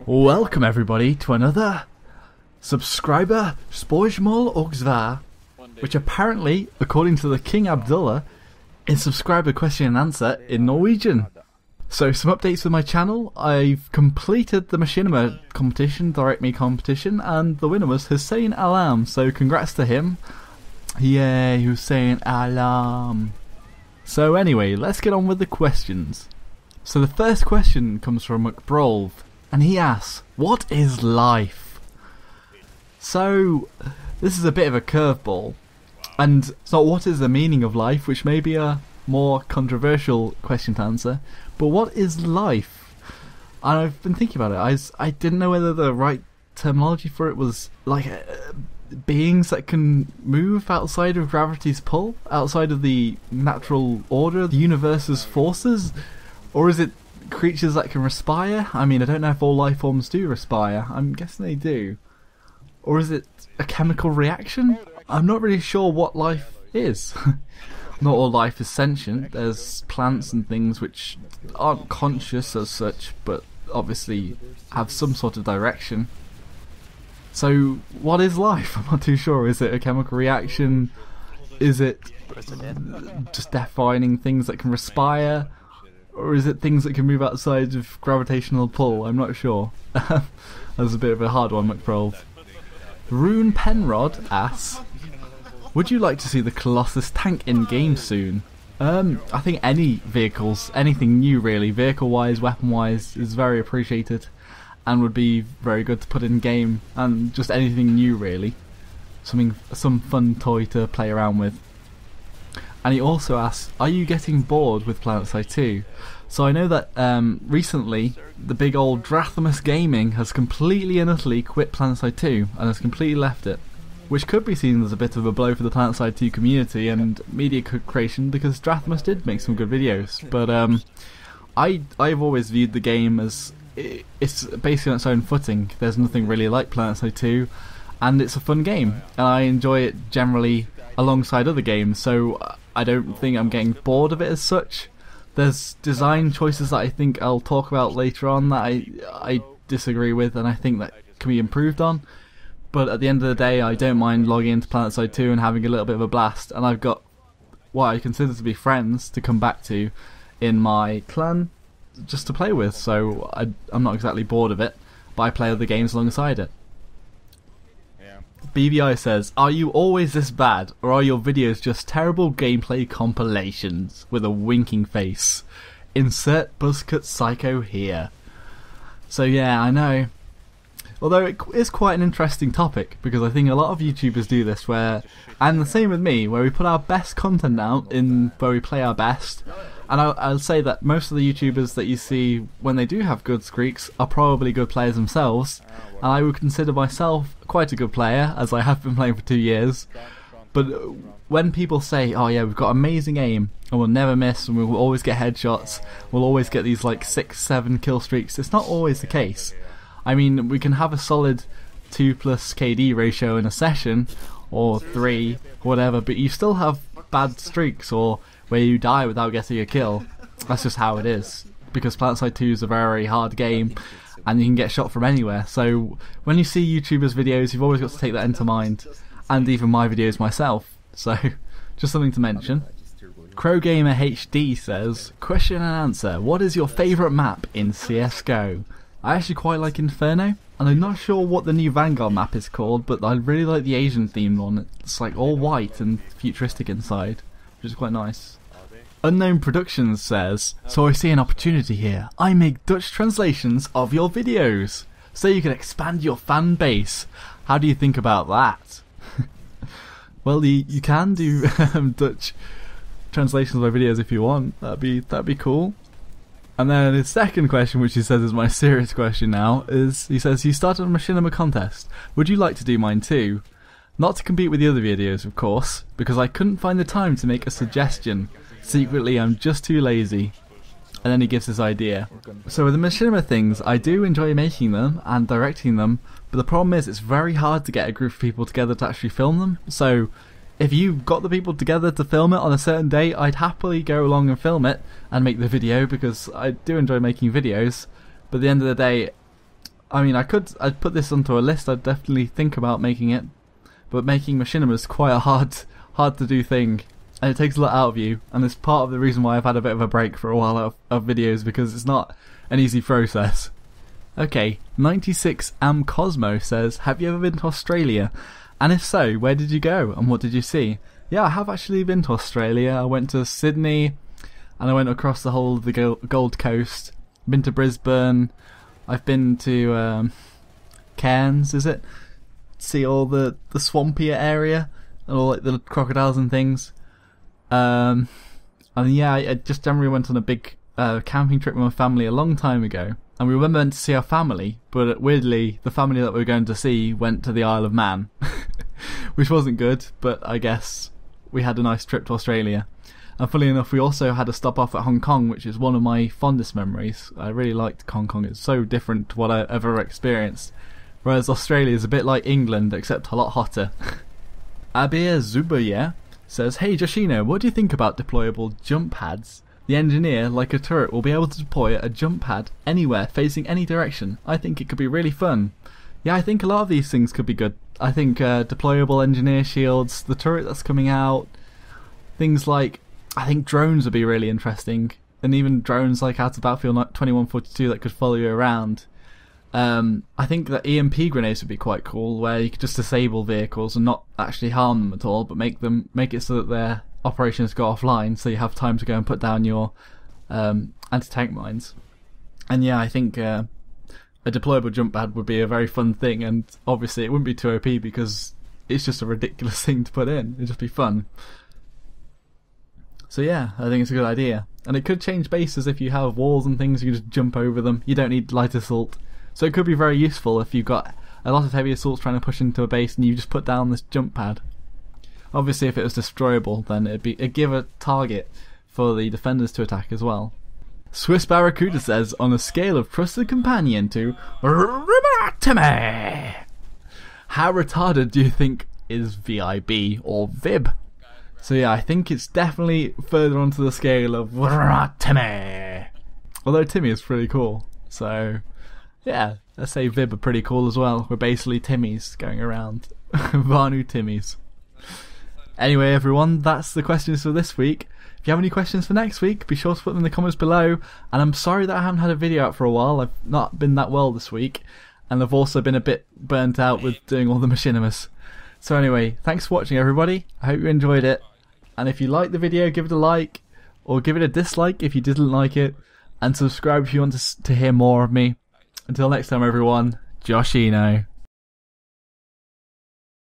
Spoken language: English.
Welcome everybody to another subscriber Spojmal Ogsvar, which apparently, according to the King Abdullah, is subscriber question and answer in Norwegian. So some updates with my channel. I've completed the machinima competition, direct me competition, and the winner was Hussein Alam, so congrats to him. Yay, Hussein Alam. So anyway, let's get on with the questions. So the first question comes from McBrolv, and he asks, what is life? So this is a bit of a curveball, and it's not what is the meaning of life, which may be a more controversial question to answer, but what is life? And I've been thinking about it. I didn't know whether the right terminology for it was like beings that can move outside of gravity's pull, outside of the natural order, the universe's forces, or is it creatures that can respire? I mean, I don't know if all life forms do respire. I'm guessing they do. Or is it a chemical reaction? I'm not really sure what life is. Not all life is sentient. There's plants and things which aren't conscious as such, but obviously have some sort of direction. So, what is life? I'm not too sure. Is it a chemical reaction? Is it just defining things that can respire? Or is it things that can move outside of gravitational pull? I'm not sure. That's a bit of a hard one, McProlv. Rune Penrod asks, would you like to see the Colossus tank in game soon? I think any vehicles, anything new really, vehicle-wise, weapon-wise, is very appreciated and would be very good to put in game, and just anything new really. Some fun toy to play around with. And he also asks, are you getting bored with Planetside 2? So I know that recently the big old Drathmus Gaming has completely and utterly quit Planetside 2 and has completely left it, which could be seen as a bit of a blow for the Planetside 2 community and media creation, because Drathmus did make some good videos. But I've always viewed the game as it's basically on its own footing. There's nothing really like Planetside 2, and it's a fun game, and I enjoy it generally alongside other games, so I don't think I'm getting bored of it as such. There's design choices that I think I'll talk about later on that I disagree with and I think that can be improved on, but at the end of the day I don't mind logging into Planetside 2 and having a little bit of a blast, and I've got what I consider to be friends to come back to in my clan just to play with, so I'm not exactly bored of it, but I play other games alongside it. BBI says, are you always this bad, or are your videos just terrible gameplay compilations? With a winking face. Insert buzzcut psycho here. So yeah, I know. Although it is quite an interesting topic, because I think a lot of YouTubers do this, where, and the same with me, where we put our best content out, where we play our best, and I'll say that most of the YouTubers that you see when they do have good streaks are probably good players themselves, and I would consider myself quite a good player, as I have been playing for 2 years. But when people say, oh yeah, we've got amazing aim, and we'll never miss, and we'll always get headshots, we'll always get these like 6-7 kill streaks, it's not always the case. I mean, we can have a solid 2+ KD ratio in a session, or 3, whatever, but you still have bad streaks, or where you die without getting a kill. That's just how it is, because Planetside 2 is a very hard game, and you can get shot from anywhere. So when you see YouTubers' videos, you've always got to take that into mind, and even my videos myself. So just something to mention. Crowgamer HD says, question and answer, what is your favourite map in CSGO? I actually quite like Inferno, and I'm not sure what the new Vanguard map is called, but I really like the Asian themed one. It's like all white and futuristic inside, which is quite nice. Unknown Productions says, so I see an opportunity here. I make Dutch translations of your videos, so you can expand your fan base. How do you think about that? Well, you can do Dutch translations of my videos if you want. That'd be cool. And then his second question, which he says is my serious question now, is he says, you started a machinima contest. Would you like to do mine too? Not to compete with the other videos, of course, because I couldn't find the time to make a suggestion. Secretly, I'm just too lazy. And then he gives his idea. So with the machinima things, I do enjoy making them and directing them, but the problem is it's very hard to get a group of people together to actually film them. So if you got the people together to film it on a certain day, I'd happily go along and film it and make the video, because I do enjoy making videos, but at the end of the day I mean, I'd put this onto a list. I'd definitely think about making it, but making machinima is quite a hard to do thing, and it takes a lot out of you. And it's part of the reason why I've had a bit of a break for a while of videos, because it's not an easy process. Okay, 96 Am Cosmo says, have you ever been to Australia? And if so, where did you go and what did you see? Yeah, I have actually been to Australia. I went to Sydney, and I went across the whole of the Gold Coast. Been to Brisbane. I've been to Cairns, is it? See all the swampier area and all like the crocodiles and things. And yeah, I just generally went on a big camping trip with my family a long time ago. And we were meant to see our family, but weirdly, the family that we were going to see went to the Isle of Man, which wasn't good, but I guess we had a nice trip to Australia. And funnily enough, we also had a stop off at Hong Kong, which is one of my fondest memories. I really liked Hong Kong. It's so different to what I ever experienced. Whereas Australia is a bit like England, except a lot hotter. Abir Zubayer says, hey Joshino, what do you think about deployable jump pads? The engineer, like a turret, will be able to deploy a jump pad anywhere, facing any direction. I think it could be really fun. Yeah, I think a lot of these things could be good. I think deployable engineer shields, the turret that's coming out, things like, I think drones would be really interesting. And even drones like out of Battlefield 2142 that could follow you around. I think that EMP grenades would be quite cool, where you could just disable vehicles and not actually harm them at all, but make it so that their operations go offline, so you have time to go and put down your anti-tank mines. And yeah, I think a deployable jump pad would be a very fun thing, and obviously it wouldn't be too OP because it's just a ridiculous thing to put in. It'd just be fun. So yeah, I think it's a good idea. And it could change bases if you have walls and things, you can just jump over them. You don't need light assault. So it could be very useful if you've got a lot of heavy assaults trying to push into a base and you just put down this jump pad. Obviously if it was destroyable, then it'd give a target for the defenders to attack as well. Swiss Barracuda says, on a scale of trusted companion to Timmy, how retarded do you think is VIB or VIB? So yeah, I think it's definitely further onto the scale of Timmy. Although Timmy is pretty cool. So yeah, let's say VIB are pretty cool as well. We're basically Timmys going around. Vanu Timmys. Anyway everyone, that's the questions for this week. If you have any questions for next week, be sure to put them in the comments below. And I'm sorry that I haven't had a video out for a while. I've not been that well this week. And I've also been a bit burnt out with doing all the machinimas. So anyway, thanks for watching everybody. I hope you enjoyed it. And if you liked the video, give it a like. Or give it a dislike if you didn't like it. And subscribe if you want to hear more of me. Until next time everyone, Joshino.